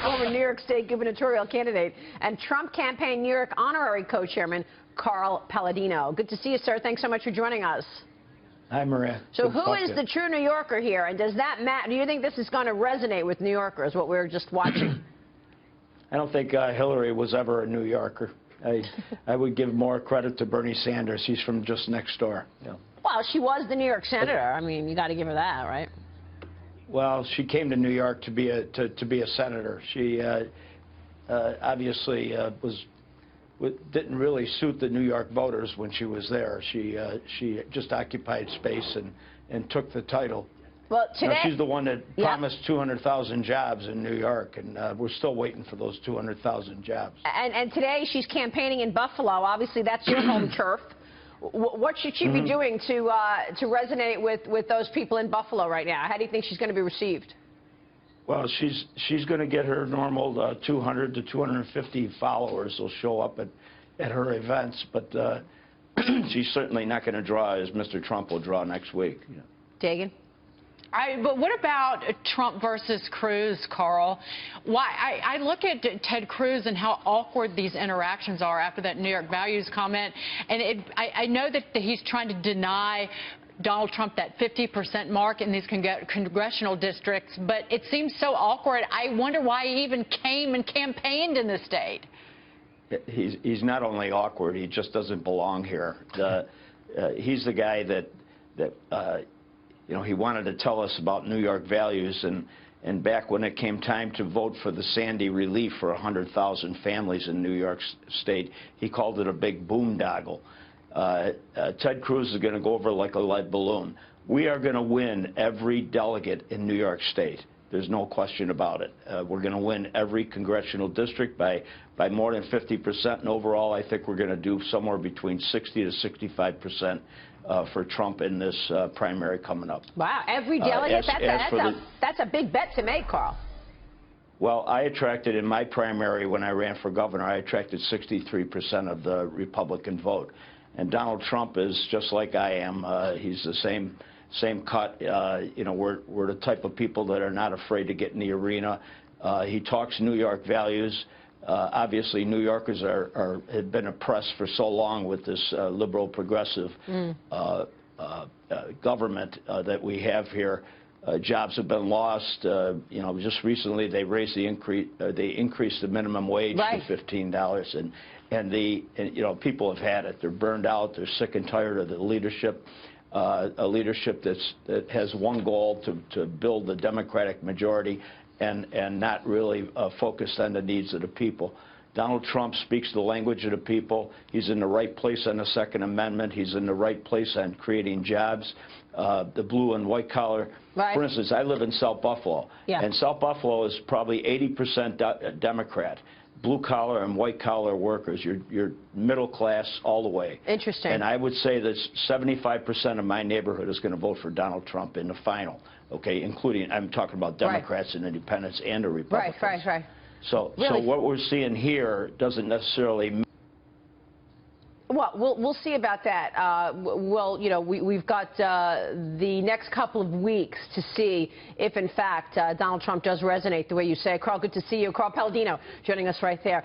former New York State gubernatorial candidate and Trump campaign New York honorary co-chairman, Carl Paladino. Good to see you, sir. Thanks so much for joining us. Hi, Maria. So who is the true New Yorker here, and does that matter? Do you think this is going to resonate with New Yorkers, what we were just watching? I don't think Hillary was ever a New Yorker. I would give more credit to Bernie Sanders. He's from just next door. Yeah. Well, she was the New York senator. I mean, you got to give her that, right? Well, she came to New York to be a senator. She obviously didn't really suit the New York voters when she was there. She just occupied space and took the title. Well, today she's the one that promised 200,000 jobs in New York, and we're still waiting for those 200,000 jobs. And today she's campaigning in Buffalo. Obviously, that's your home turf. What should she be doing to resonate with those people in Buffalo right now? How do you think she's going to be received? Well, she's going to get her normal 200 to 250 followers will show up at her events, but she's certainly not going to draw as Mr. Trump will draw next week. Yeah. Dagan? But what about Trump versus Cruz, Carl? Why I look at Ted Cruz and how awkward these interactions are after that New York values comment, and I know that he's trying to deny Donald Trump that 50% mark in these congressional districts, but it seems so awkward. I wonder why he even came and campaigned in the state. He's not only awkward, he just doesn't belong here. He's the guy that you know, he wanted to tell us about New York values, and back when it came time to vote for the Sandy relief for 100,000 families in New York State, he called it a big boondoggle. Ted Cruz is going to go over like a lead balloon. We are going to win every delegate in New York State. There's no question about it. We're going to win every congressional district by more than 50%, and overall I think we're going to do somewhere between 60 to 65% for Trump in this primary coming up. Wow, every delegate? That's a big bet to make, Carl. Well, I attracted, in my primary when I ran for governor, I attracted 63% of the Republican vote. And Donald Trump is just like I am. He's the same cut. You know, we're the type of people that are not afraid to get in the arena. He talks New York values. Obviously, New Yorkers have been oppressed for so long with this liberal progressive government that we have here. Jobs have been lost. You know, just recently they raised they increased the minimum wage to $15, and you know, people have had it. They're burned out. They're sick and tired of the leadership. A leadership that has one goal to build the Democratic majority and not really focused on the needs of the people. Donald Trump speaks the language of the people. He's in the right place on the Second Amendment. He's in the right place on creating jobs. The blue and white collar. For instance, I live in South Buffalo, and South Buffalo is probably 80% Democrat. Blue collar and white collar workers, you're middle class all the way. Interesting. And I would say that 75% of my neighborhood is going to vote for Donald Trump in the final. Okay, including, I'm talking about Democrats and independents and the Republicans. Right. So what we're seeing here doesn't necessarily. Well, we'll see about that. Well, you know, we've got the next couple of weeks to see if, in fact, Donald Trump does resonate the way you say. Carl, good to see you. Carl Paladino joining us right there.